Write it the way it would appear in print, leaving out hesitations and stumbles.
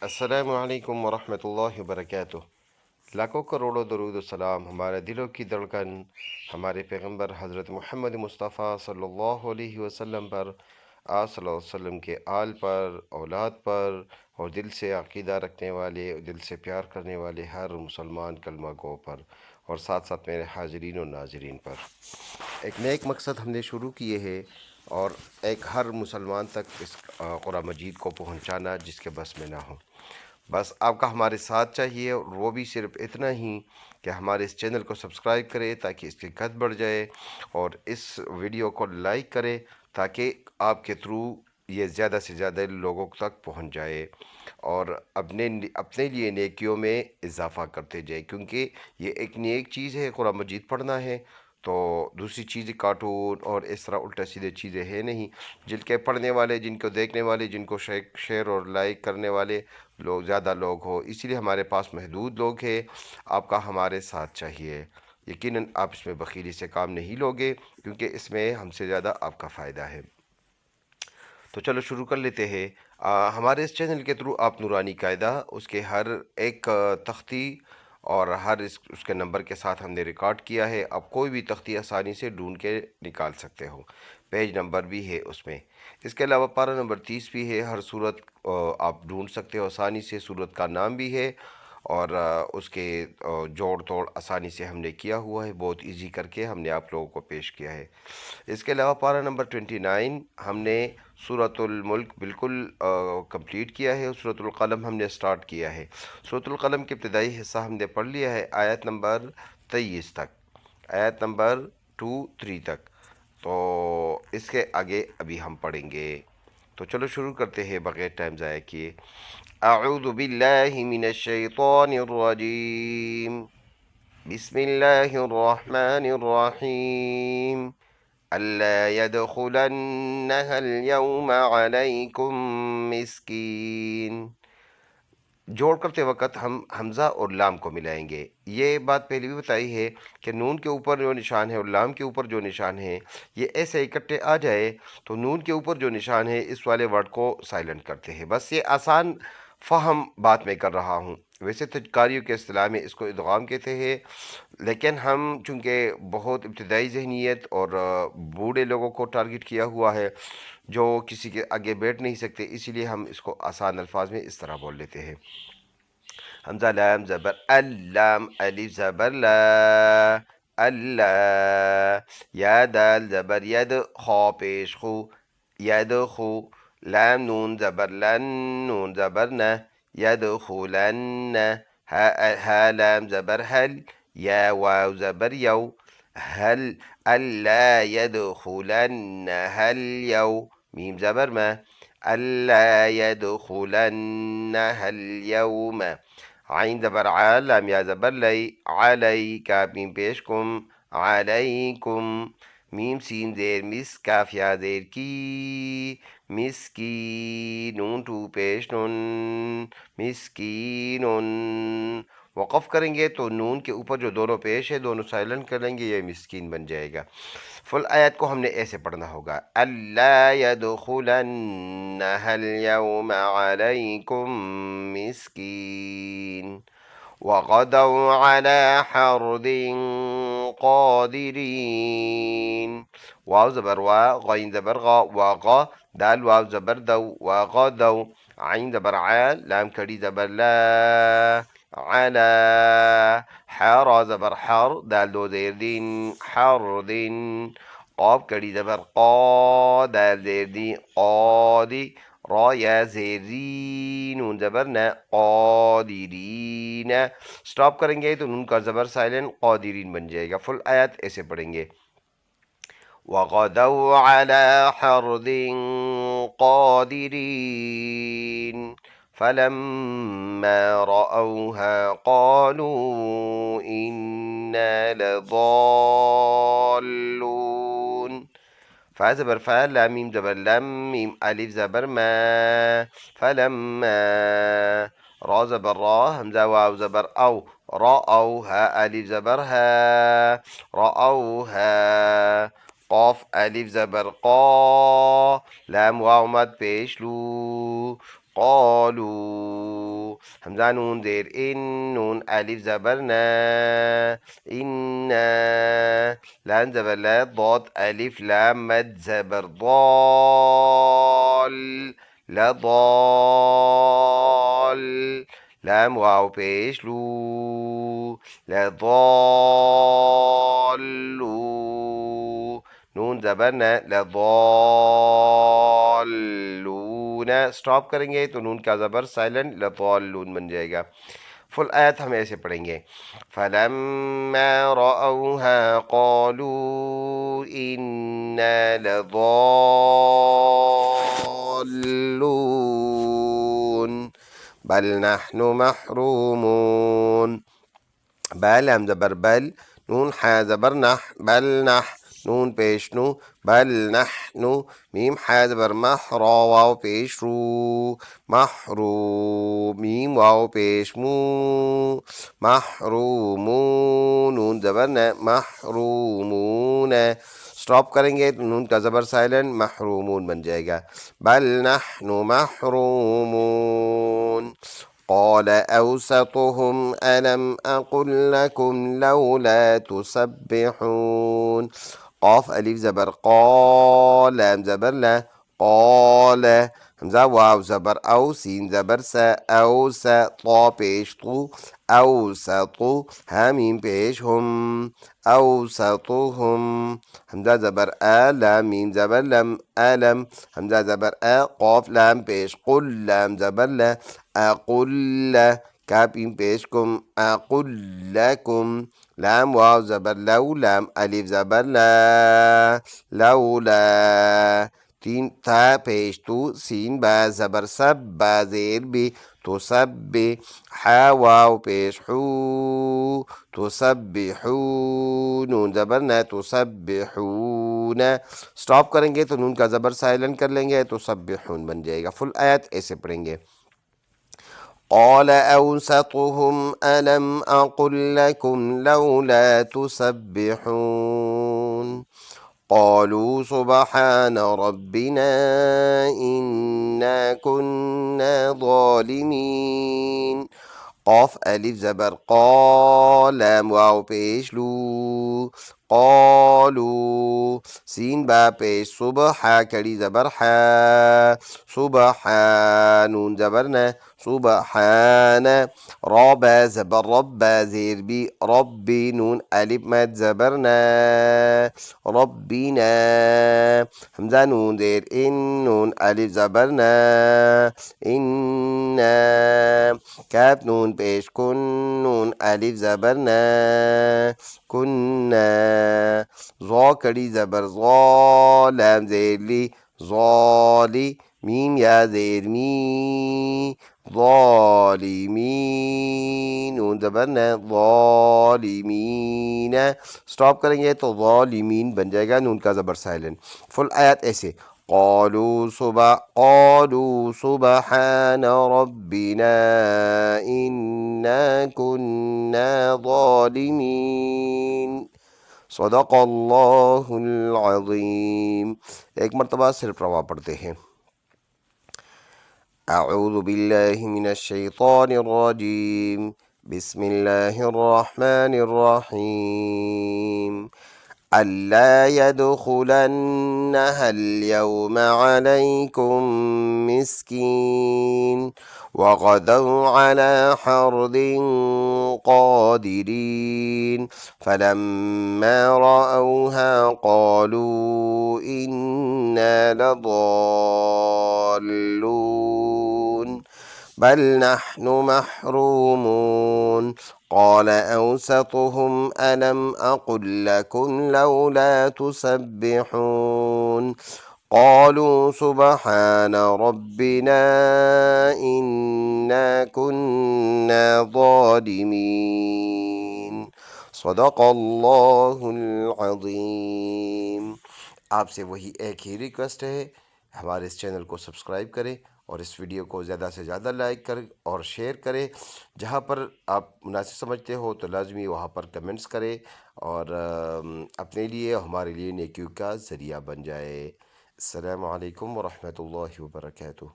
السلام علیکم ورحمۃ اللہ وبرکاتہ۔ لاکھوں کروڑوں درود و سلام ہمارے دلوں کی دھڑکن ہمارے پیغمبر حضرت محمد مصطفیٰ صلی اللہ علیہ وسلم پر، آپ صلی اللہ علیہ وسلم کے آل پر، اولاد پر، اور دل سے عقیدہ رکھنے والے، دل سے پیار کرنے والے ہر مسلمان کلمہ گو پر، اور ساتھ ساتھ میرے حاضرین و ناظرین پر۔ ایک نیک مقصد ہم نے شروع کیے ہے، اور ایک ہر مسلمان تک اس قرآن مجید کو پہنچانا جس کے بس میں نہ ہو۔ بس آپ کا ہمارے ساتھ چاہیے، اور وہ بھی صرف اتنا ہی کہ ہمارے اس چینل کو سبسکرائب کرے تاکہ اس کی قد بڑھ جائے، اور اس ویڈیو کو لائک کرے تاکہ آپ کے تھرو یہ زیادہ سے زیادہ لوگوں تک پہنچ جائے، اور اپنے لیے نیکیوں میں اضافہ کرتے جائے، کیونکہ یہ ایک نیک چیز ہے قرآن مجید پڑھنا ہے۔ تو دوسری چیزیں کارٹون اور اس طرح الٹا سیدھے چیزیں ہیں نہیں، جن کے پڑھنے والے، جن کو دیکھنے والے، جن کو شیئر اور لائک کرنے والے لوگ زیادہ لوگ ہو، اسی لیے ہمارے پاس محدود لوگ ہیں۔ آپ کا ہمارے ساتھ چاہیے، یقیناً آپ اس میں بخیلی سے کام نہیں لوگے، کیونکہ اس میں ہم سے زیادہ آپ کا فائدہ ہے۔ تو چلو شروع کر لیتے ہیں۔ ہمارے اس چینل کے تھرو آپ نورانی قاعدہ، اس کے ہر ایک تختی اور ہر اس کے نمبر کے ساتھ ہم نے ریکارڈ کیا ہے۔ آپ کوئی بھی تختی آسانی سے ڈھونڈ کے نکال سکتے ہو، پیج نمبر بھی ہے اس میں۔ اس کے علاوہ پارہ نمبر 30 بھی ہے، ہر صورت آپ ڈھونڈ سکتے ہو آسانی سے، صورت کا نام بھی ہے، اور اس کے جوڑ توڑ آسانی سے ہم نے کیا ہوا ہے، بہت ایزی کر کے ہم نے آپ لوگوں کو پیش کیا ہے۔ اس کے علاوہ پارہ نمبر 29 ہم نے سورۃ الملک بالکل کمپلیٹ کیا ہے، سورۃ القلم ہم نے سٹارٹ کیا ہے۔ سورۃ القلم کے ابتدائی حصہ ہم نے پڑھ لیا ہے، آیت نمبر 23 تک، آیت نمبر 3 تک۔ تو اس کے آگے ابھی ہم پڑھیں گے، تو چلو شروع کرتے ہیں بغیر ٹائم ضائع کیے۔ اعوذ باللہ من الشیطان الرجیم، بسم اللہ الرحمن الرحیم۔ ألا يدخلنها اليوم عليكم مسکین۔ جوڑ کرتے وقت ہم حمزہ اور لام کو ملائیں گے۔ یہ بات پہلے بھی بتائی ہے کہ نون کے اوپر جو نشان ہے اور لام کے اوپر جو نشان ہے، یہ ایسے اکٹھے آ جائے تو نون کے اوپر جو نشان ہے اس والے ورڈ کو سائلنٹ کرتے ہیں۔ بس یہ آسان فہم بات میں کر رہا ہوں، ویسے تو قاریوں کے اصطلاح میں اس کو ادغام کہتے ہیں، لیکن ہم چونکہ بہت ابتدائی ذہنیت اور بوڑھے لوگوں کو ٹارگٹ کیا ہوا ہے جو کسی کے آگے بیٹھ نہیں سکتے، اسی لیے ہم اس کو آسان الفاظ میں اس طرح بول لیتے ہیں۔ حمزہ لام زبر اللام، الف زبر لا، اللہ، یا دال زبر ید، خو پیش خو، ید خو، لام نون زبر لن، نون زبر نہ، ید خولن، ہا لام زبر حل، یا واو زبر یو، هل ألا يدخلنها اليوم، ميم زبر ما، ألا يدخلنها اليوم، عين زبر عال، لام يا زبر لي، عليك ميم بيشكم، عليكم، ميم سين زير مس، كاف يا زير کی، مسکی، نون ٹو پیش نون، مسکین۔ وقف کریں گے تو نون کے اوپر جو دونوں پیش ہے دونوں سائلنٹ کریں گے، یہ مسکین بن جائے گا۔ فل آیت کو ہم نے ایسے پڑھنا ہوگا، اللہ يدخلنها اليوم عليكم مسکین، وغدوا على حرد قادرین، واو زبر وا، غین زبر غا، وغا، دال واو زبر دو، وغدو، عین زبر عال، لام کڑی زبر لا، على، حرا زبر حر، دال دو زیر دین، حر دین، قاف کڑی زبر قا، دال زیر دین قادی، را یا زیری، نون زبر نہ، قادرین۔ سٹاپ کریں گے تو نون کا زبر سائلنٹ قادرین بن جائے گا۔ فل آیت ایسے پڑھیں گے، وغدوا على حرد قادرين فلما رأوها قالوا إنا لضالون، فا زبر فا، لام ميم زبر لم، ميم ألف زبر ما، فلما، را زبر را، همزة واو زبر أو، رأوها، ألف زبر ها، رأوها، قاف ألف زبر قا، لام واو مد پیش لو، قالوا، حمزہ نون زیر ان نون الف زبر نا انا لام زبر لا ضاد الف لام مد زبر ضال لا ضال لام واو پیش لو لا ضالو نون زبر نا لا ضالون اسٹاپ کریں گے تو نون کا زبر سائلنٹ لا ضالون بن جائے گا. فل آیت ہم ایسے پڑھیں گے فَلَمَّا رَأَوْهَا قَالُوا إِنَّا لَضَالُّونَ بَلْ نَحْنُ مَحْرُومُونَ بل ہم زبر بل نون حا زبر نح بل نح نون پیش نو بل نحن میم حا زبر مح را واو پیش رو محرو میم واو پیش مو محرومون نون زبر ن محرومون اسٹاپ کریں گے تو نون کا زبر سائلنٹ محرومون بن جائے گا بل نحن محرومون قال أوسطهم ألم أقل لكم لولا تسبحون قاف ألف زبر قال لام زبر لا قال همزة واو زبر أو سين زبر سا أو سا طا پیش طو أوسطو همين پیش هم أوسطهم همزة زبر لام ميم زبر لم ألم همزة زبر قاف لام پیش قل لام زبر لا أقل كاب إن پیشكم أقل لكم لام واو زبر لو لام ألف زبر لا لولا تين تا پیش تو سين با زبر سب با زير بي تسبح حا واو پیش حو تسبحون نون زبرنا تسبحون اسٹاپ کریں گے تو نون کا زبر سائلنٹ کر لیں گے تسبحون بن جائے گا. فل آیت ایسے پڑھیں گے قال أوسطهم ألم أقل لكم لولا تسبحون قالوا سبحان ربنا إنا كنا ظالمين قاف ألف زبر قال لام واو پیش لو قالوا سين با پیش صبح کڑی زبر حا صبحا نون زبرنا سبحان رابا زبر ربا زير بي ربي نون ألف مد زبرنا ربنا همزة نون زير إن نون ألف زبرنا إنا كاف نون پیش كن نون ألف زبرنا كنا ظا کڑی زبر ظا لام زير لي ظالي ميم يا زير مي ظالمين نون زبرنا ظالمين اسٹاپ کریں گے تو ظالمین بن جائے گا نون کا زبر سائلنٹ. فل آیت ایسے قالوا سبحان ربنا إنا كنا ظالمين صدق اللہ العظیم. ایک مرتبہ صرف روا پڑھتے ہیں اعوذ باللہ من الشیطان الرجیم بسم اللہ الرحمن الرحیم ألا يدخلنها اليوم عليكم مسكين وغدوا على حرد قادرين فلما رأوها قالوا إنا لضالون بل نحن محرومون قال أوسطهم ألم أقل لكم لولا تسبحون قالوا سبحان ربنا إنا كنا ظالمين صدق اللہ العظیم. آپ سے وہی ایک ہی ریکویسٹ ہے ہمارے اس چینل کو سبسکرائب کریں اور اس ویڈیو کو زیادہ سے زیادہ لائک کریں اور شیئر کریں. جہاں پر آپ مناسب سمجھتے ہو تو لازمی وہاں پر کمنٹس کریں اور اپنے لیے ہمارے لیے نیکیوں کا ذریعہ بن جائے. السلام علیکم ورحمۃ اللہ وبرکاتہ.